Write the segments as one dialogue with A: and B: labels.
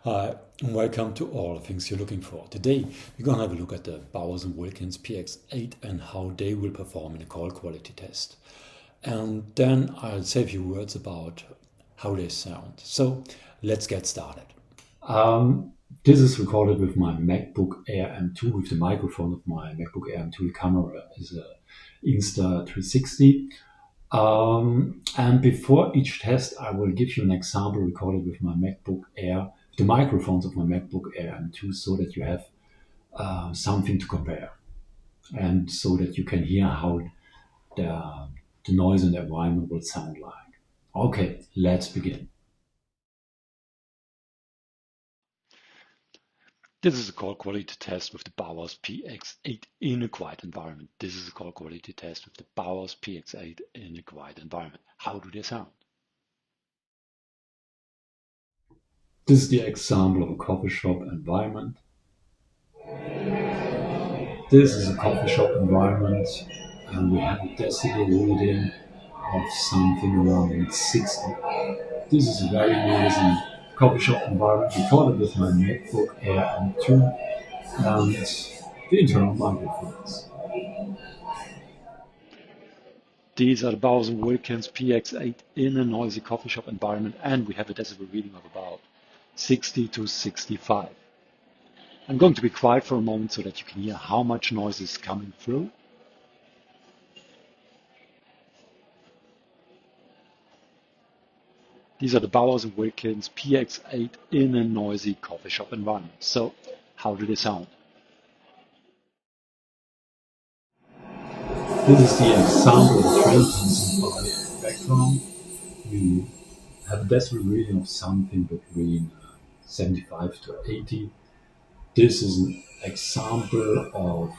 A: Hi, and welcome to all the things you're looking for. Today, we're going to have a look at the Bose and Wilkins Px8 and how they will perform in a call quality test. And then I'll say a few words about how they sound. So let's get started. This is recorded with my MacBook Air M2 with the microphone of my MacBook Air M2. The camera is a Insta360. And before each test, I will give you an example recorded with my MacBook Air, the microphones of my MacBook Air M2, so that you have something to compare, and so that you can hear how the noise in the environment will sound like. Okay, let's begin.
B: This is a call quality test with the Bose Px8 in a quiet environment. This is a call quality test with the Bose Px8 in a quiet environment. How do they sound?
A: This is the example of a coffee shop environment. This is a coffee shop environment, and we have a decibel reading of something around 60. This is a very noisy coffee shop environment recorded with my MacBook Air M2 and the internal microphones.
B: These are the Bose and Wilkins Px8 in a noisy coffee shop environment, and we have a decibel reading of about 60 to 65. I'm going to be quiet for a moment so that you can hear how much noise is coming through. These are the Bose and Wilkins Px8 in a noisy coffee shop environment. So, how do they sound?
A: This is the example of train passing by in the background. We have a decibel reading of something between 75 to 80. This is an example of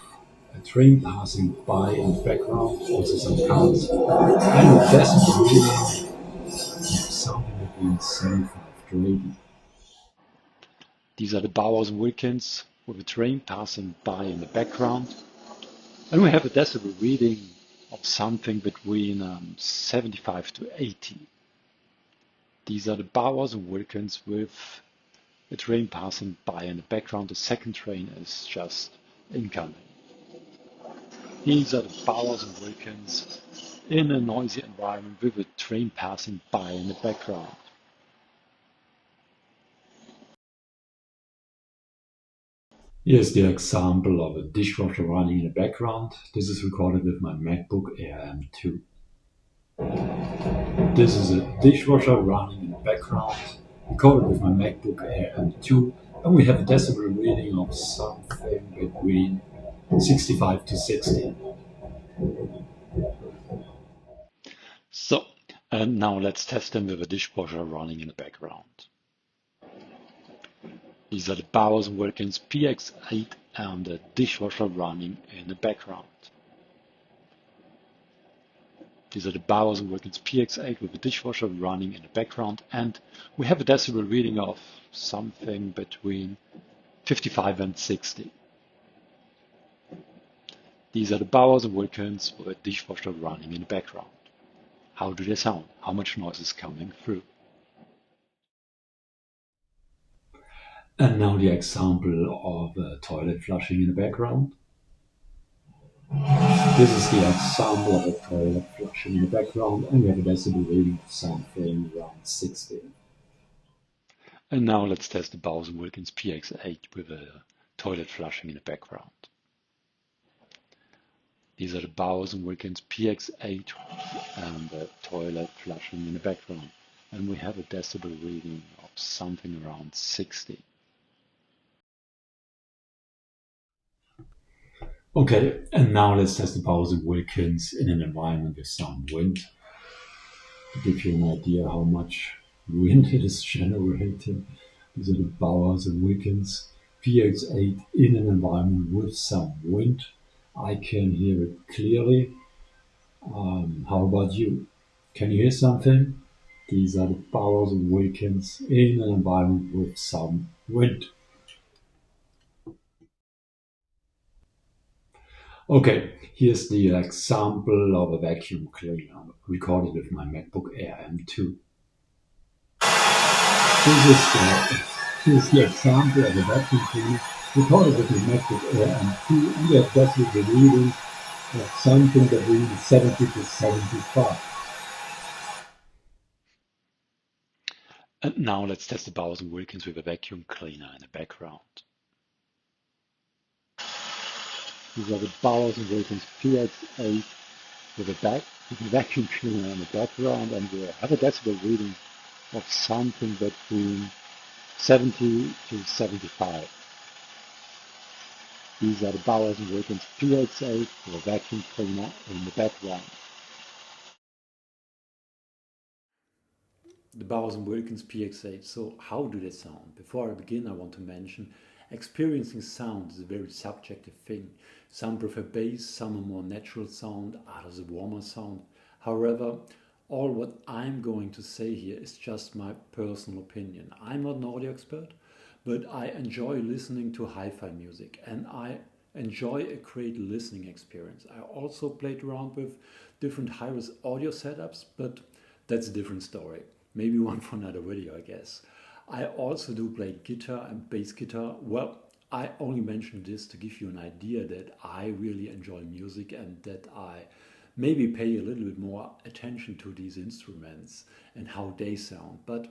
A: a train passing by in the background, also some cars, and a decibel reading of something between 75 to 80.
B: These are the Bose and Wilkins with a train passing by in the background. And we have a decibel reading of something between 75 to 80. These are the Bose and Wilkins with a train passing by in the background. The second train is just incoming. These are the Bose and Wilkins in a noisy environment with a train passing by in the background.
A: Here's the example of a dishwasher running in the background. This is recorded with my MacBook Air M2. This is a dishwasher running in the background, recorded with my MacBook Air M2, and we have a decibel reading of something between 65 to 60.
B: So, and now let's test them with a dishwasher running in the background. These are the Bose and Wilkins Px8 and the dishwasher running in the background. These are the Bose and Wilkins Px8 with the dishwasher running in the background, and we have a decibel reading of something between 55 and 60. These are the Bose and Wilkins with a dishwasher running in the background. How do they sound? How much noise is coming through?
A: And now the example of a toilet flushing in the background. This is the example of a toilet flushing in the background, and we have a decibel reading of something around 60.
B: And now let's test the Bose and Wilkins Px8 with a toilet flushing in the background. These are the Bose and Wilkins Px8 and the toilet flushing in the background. And we have a decibel reading of something around 60.
A: Okay, and now let's test the Bose and Wilkins in an environment with some wind, to give you an idea how much wind it is generating. These are the Bose and Wilkins Px8 in an environment with some wind. I can hear it clearly. How about you? Can you hear something? These are the Bose and Wilkins in an environment with some wind. Okay, here's the example of a vacuum cleaner recorded with my MacBook Air M2. This is
C: This is the example of a vacuum cleaner recorded with the MacBook Air M2, and we have tested the readings of something between 70 to 75.
B: And now let's test the Bose and Wilkins with a vacuum cleaner in the background. These are the Bose and Wilkins Px8 with a vacuum cleaner in the background, and we have a decibel reading of something between 70 to 75. These are the Bose and Wilkins Px8 with a vacuum cleaner in the background.
A: The Bose and Wilkins Px8. So how do they sound? Before I begin, I want to mention experiencing sound is a very subjective thing. Some prefer bass, some a more natural sound, others a warmer sound. However, all what I'm going to say here is just my personal opinion. I'm not an audio expert, but I enjoy listening to hi-fi music and I enjoy a great listening experience. I also played around with different high-res audio setups, but that's a different story. Maybe one for another video, I guess. I also do play guitar and bass guitar. Well, I only mention this to give you an idea that I really enjoy music and that I maybe pay a little bit more attention to these instruments and how they sound. But,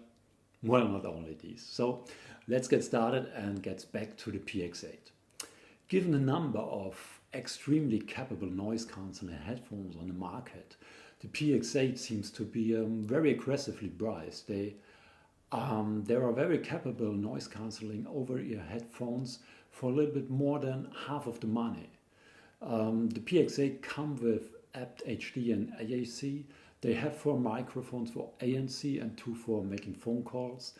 A: well, not only these. So let's get started and get back to the Px8. Given the number of extremely capable noise cancelling headphones on the market, the Px8 seems to be very aggressively priced. There are very capable noise cancelling over-ear headphones for a little bit more than half of the money. The Px8 come with apt-HD and AAC. They have 4 microphones for ANC and 2 for making phone calls.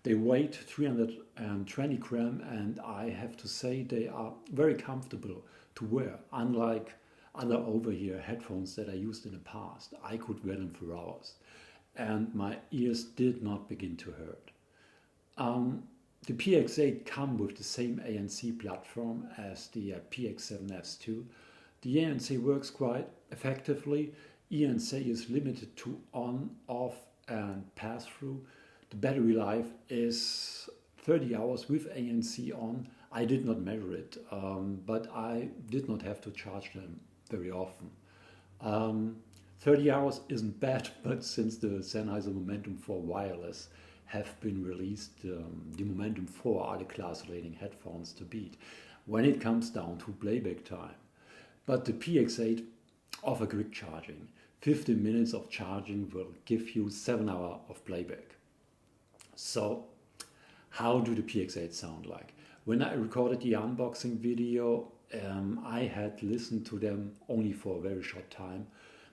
A: They weigh 320 grams, and I have to say they are very comfortable to wear, unlike other over-ear headphones that I used in the past. I could wear them for hours and my ears did not begin to hurt. The Px8 come with the same ANC platform as the PX7S2. The ANC works quite effectively. ANC is limited to on, off and pass-through. The battery life is 30 hours with ANC on. I did not measure it, but I did not have to charge them very often. 30 hours isn't bad, but since the Sennheiser Momentum 4 wireless have been released, the Momentum 4 are the class-leading headphones to beat when it comes down to playback time. But the Px8 offer quick charging. 15 minutes of charging will give you 7 hours of playback. So how do the Px8 sound like? When I recorded the unboxing video, I had listened to them only for a very short time.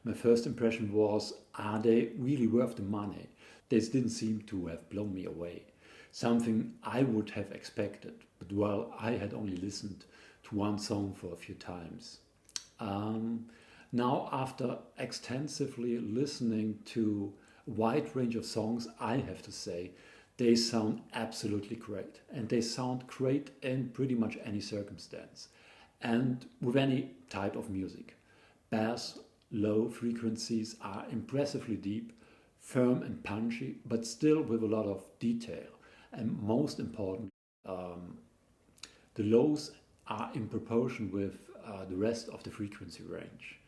A: My first impression was, are they really worth the money? They didn't seem to have blown me away. Something I would have expected, but well, I had only listened to one song for a few times. Now, after extensively listening to a wide range of songs, I have to say, they sound absolutely great. And they sound great in pretty much any circumstance. And with any type of music. Bass, low frequencies are impressively deep, firm and punchy, but still with a lot of detail. And most important, the lows are in proportion with the rest of the frequency range.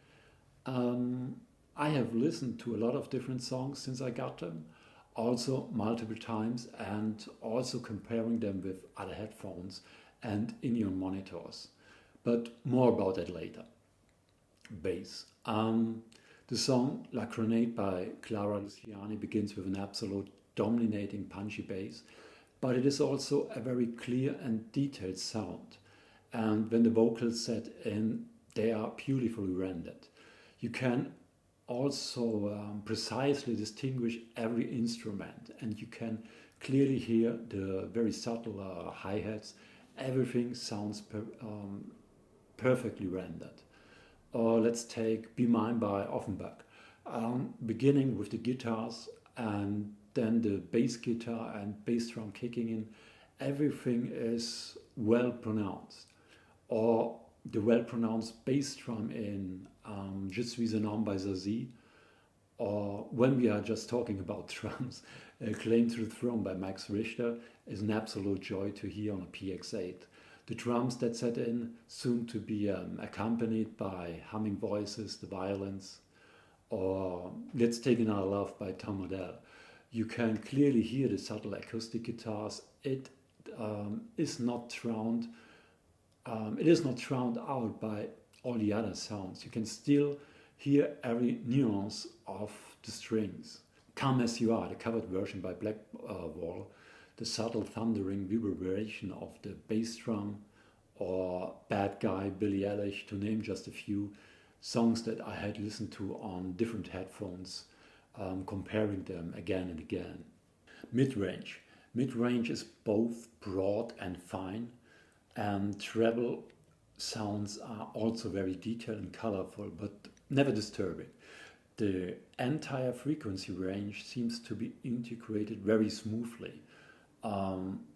A: I have listened to a lot of different songs since I got them, also multiple times, and also comparing them with other headphones and in-ear monitors. But more about that later. Bass. The song La Grenade by Clara Luciani begins with an absolute dominating punchy bass, but it is also a very clear and detailed sound. And when the vocals set in, they are beautifully rendered. You can also precisely distinguish every instrument, and you can clearly hear the very subtle hi-hats. Everything sounds perfectly rendered. Or let's take Be Mine by Offenbach. Beginning with the guitars and then the bass guitar and bass drum kicking in, everything is well pronounced. Or the well pronounced bass drum in Je suis un homme by Zazie. Or when we are just talking about drums, Claim to the Throne by Max Richter is an absolute joy to hear on a PX8. The drums that set in, soon to be accompanied by humming voices, the violins, or Let's Take Another Love by Tom Odell. You can clearly hear the subtle acoustic guitars. It is not drowned. It is not drowned out by all the other sounds. You can still hear every nuance of the strings. Come As You Are, the covered version by Blackwall, the subtle thundering reverberation of the bass drum, or Bad Guy, Billie Eilish, to name just a few songs that I had listened to on different headphones, comparing them again and again. Mid-range. Mid-range is both broad and fine, and treble sounds are also very detailed and colorful, but never disturbing. The entire frequency range seems to be integrated very smoothly.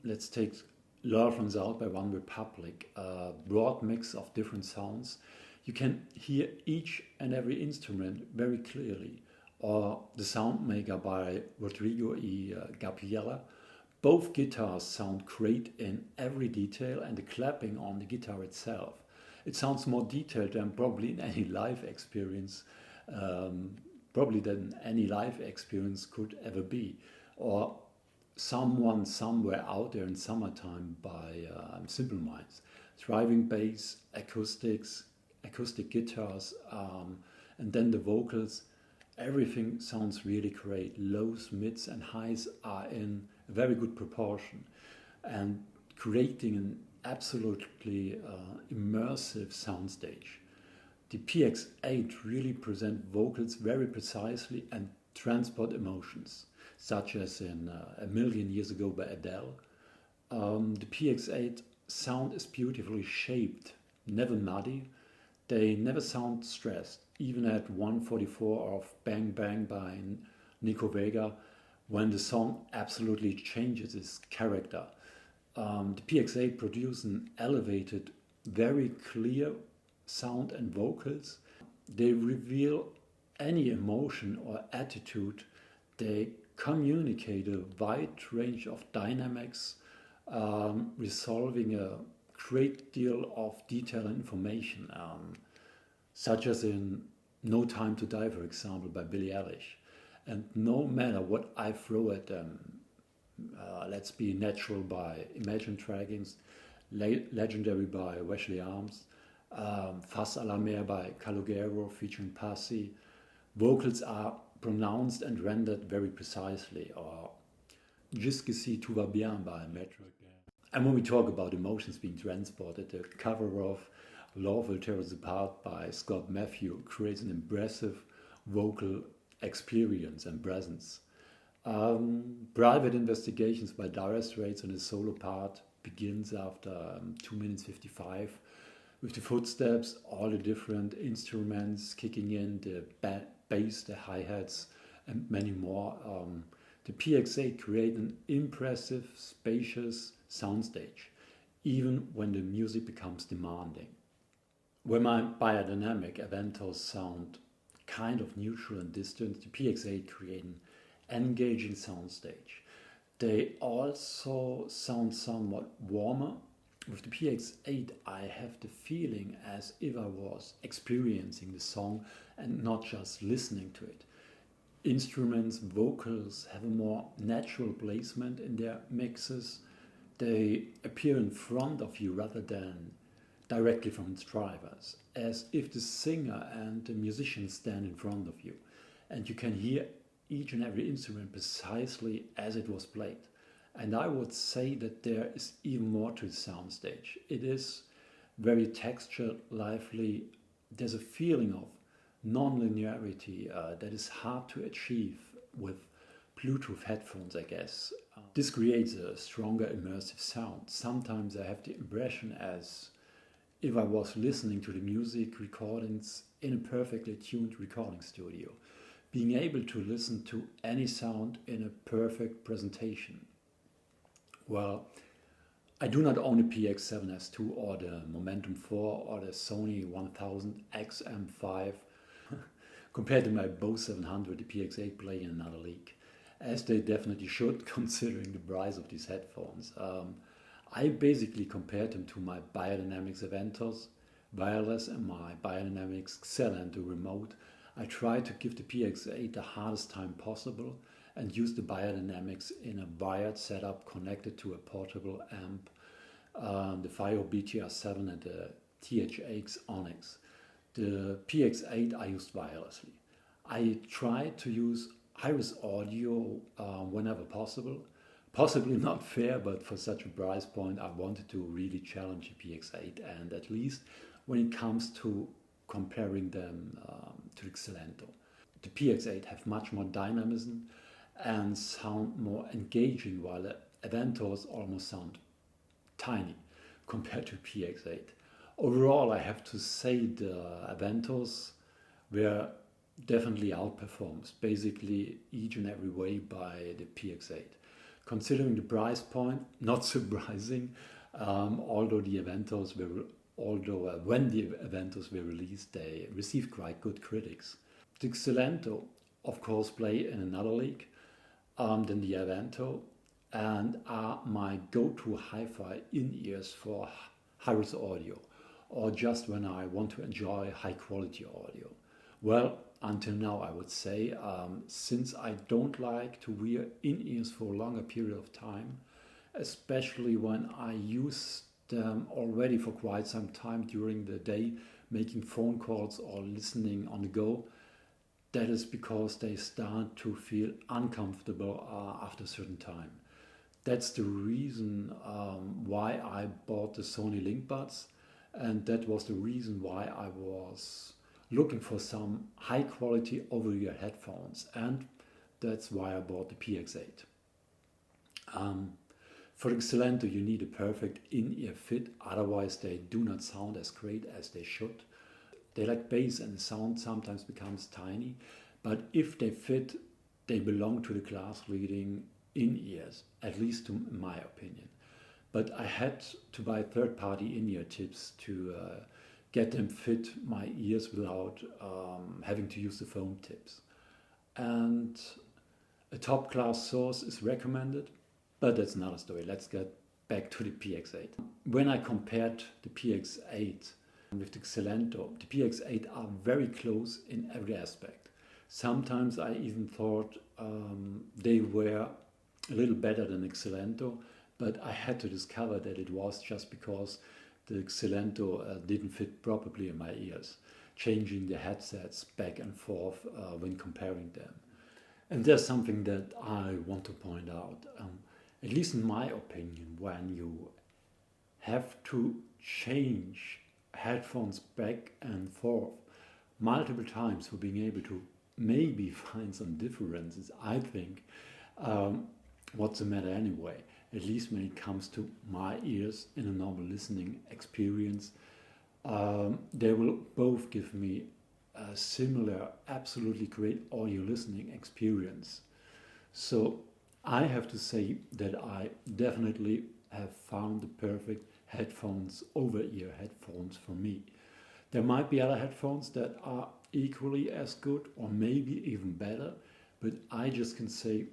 A: Let's take Love Out by One Republic, a broad mix of different sounds. You can hear each and every instrument very clearly. Or The Soundmaker by Rodrigo E. Gabriela. Both guitars sound great in every detail, and the clapping on the guitar itself. It sounds more detailed than probably in any live experience, could ever be. Or Someone Somewhere Out There in Summertime by Simple Minds. Thriving bass, acoustic guitars, and then the vocals. Everything sounds really great. Lows, mids and highs are in a very good proportion and creating an absolutely immersive soundstage. The PX8 really present vocals very precisely and transport emotions, such as in A Million Years Ago by Adele. The PX8 sound is beautifully shaped, never muddy. They never sound stressed, even at 1:44 of Bang Bang by Nico Vega, when the song absolutely changes its character. The PX8 produce an elevated, very clear sound and vocals. They reveal any emotion or attitude. They communicate a wide range of dynamics, resolving a great deal of detail and information, such as in No Time to Die, for example, by Billie Eilish. And no matter what I throw at them, Let's Be Natural by Imagine Dragons, Legendary by Wesley Arms, Fas a la Mer by Calogero featuring Passy, vocals are pronounced and rendered very precisely, or Jusqu'ici tout va bien by Metro. And when we talk about emotions being transported, the cover of Love Will Tear Us Apart by Scott Matthew creates an impressive vocal experience and presence. Private Investigations by Dire Straits on his solo part begins after 2 minutes 55 with the footsteps, all the different instruments kicking in, the bass, the hi-hats and many more. The PX8 create an impressive, spacious soundstage, even when the music becomes demanding. When my Beyerdynamic Aventhos sound kind of neutral and distant, the PX8 create an engaging soundstage. They also sound somewhat warmer. With the PX8 I have the feeling as if I was experiencing the song and not just listening to it. Instruments, vocals have a more natural placement in their mixes. They appear in front of you rather than directly from its drivers, as if the singer and the musician stand in front of you, and you can hear each and every instrument precisely as it was played. And I would say that there is even more to the soundstage. It is very textured, lively. There's a feeling of non-linearity that is hard to achieve with Bluetooth headphones, I guess. This creates a stronger immersive sound. Sometimes I have the impression as if I was listening to the music recordings in a perfectly tuned recording studio, being able to listen to any sound in a perfect presentation. Well, I do not own a PX7S2 or the Momentum 4 or the Sony 1000 XM5, compared to my Bose 700, the Px8 play in another league, as they definitely should, considering the price of these headphones. I basically compared them to my Beyerdynamic Aventhos wireless and my Beyerdynamic Xelento remote. I tried to give the Px8 the hardest time possible and use the Beyerdynamics in a wired setup connected to a portable amp, the FiO BTR7 and the THX Onyx. The Px8 I used wirelessly. I tried to use iris audio whenever possible. Possibly not fair, but for such a price point I wanted to really challenge the Px8, and at least when it comes to comparing them to the Xelento. The Px8 have much more dynamism and sound more engaging, while the Aventhos almost sound tiny compared to Px8. Overall, I have to say the Aventhos were definitely outperformed, basically each and every way, by the Px8. Considering the price point, not surprising, although when the Aventhos were released, they received quite good critics. The Xelento, of course, play in another league than the Avento, and are my go-to hi-fi in-ears for high-res audio, or just when I want to enjoy high-quality audio. Well, until now, I would say, since I don't like to wear in-ears for a longer period of time, especially when I use them already for quite some time during the day, making phone calls or listening on the go, that is because they start to feel uncomfortable after a certain time. That's the reason why I bought the Sony Link Buds, and that was the reason why I was looking for some high quality over-ear headphones, and that's why I bought the Px8. For the Xelento you need a perfect in-ear fit, otherwise they do not sound as great as they should. They lack bass and the sound sometimes becomes tiny, but if they fit, they belong to the class leading in-ears, at least to my opinion. But I had to buy third-party in-ear tips to get them fit my ears without having to use the foam tips. And a top class source is recommended, but that's another story. Let's get back to the Px8. When I compared the Px8 with the Xelento, the Px8 are very close in every aspect. Sometimes I even thought they were a little better than the Xelento, but I had to discover that it was just because the Xelento didn't fit properly in my ears, changing the headsets back and forth when comparing them. And there's something that I want to point out. At least in my opinion, when you have to change headphones back and forth multiple times for being able to maybe find some differences, I think, what's the matter anyway? At least when it comes to my ears in a normal listening experience, they will both give me a similar, absolutely great audio listening experience. So I have to say that I definitely have found the perfect headphones, over-ear headphones for me. There might be other headphones that are equally as good or maybe even better, but I just can say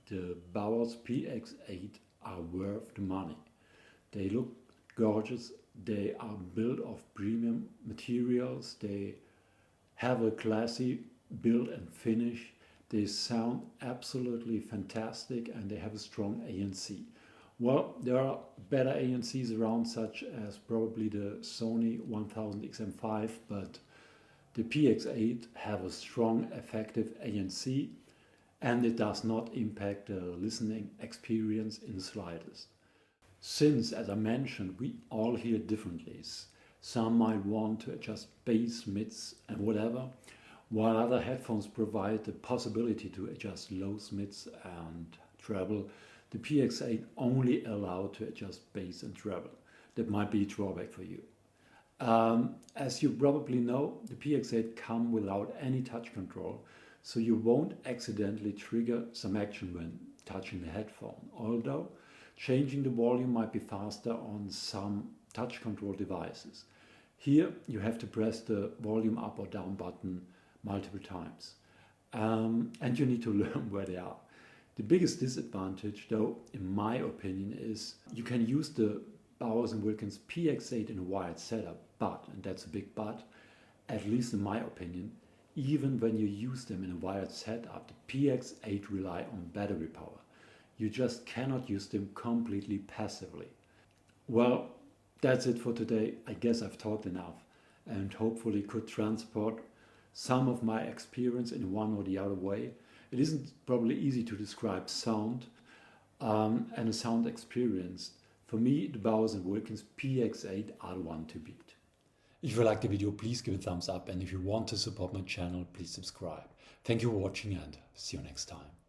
A: the Bose Px8 are worth the money. They look gorgeous, they are built of premium materials, they have a classy build and finish, they sound absolutely fantastic, and they have a strong ANC. Well, there are better ANCs around, such as probably the Sony 1000XM5, but the Px8 have a strong, effective ANC, and it does not impact the listening experience in the slightest. Since, as I mentioned, we all hear differently. Some might want to adjust bass, mids and whatever, while other headphones provide the possibility to adjust lows, mids and treble. The Px8 only allow to adjust bass and treble. That might be a drawback for you. As you probably know, the Px8 come without any touch control, so you won't accidentally trigger some action when touching the headphone, although changing the volume might be faster on some touch control devices. Here you have to press the volume up or down button multiple times. And you need to learn where they are. The biggest disadvantage, though, in my opinion, is you can use the Bose and Wilkins Px8 in a wired setup, but, and that's a big but, at least in my opinion, even when you use them in a wired setup, the Px8 rely on battery power. You just cannot use them completely passively. Well, that's it for today. I guess I've talked enough and hopefully could transport some of my experience in one or the other way. It isn't probably easy to describe sound and a sound experience. For me, the Bose and Wilkins Px8 are the one to beat. If you liked the video, please give it a thumbs up, and if you want to support my channel, please subscribe. Thank you for watching and see you next time.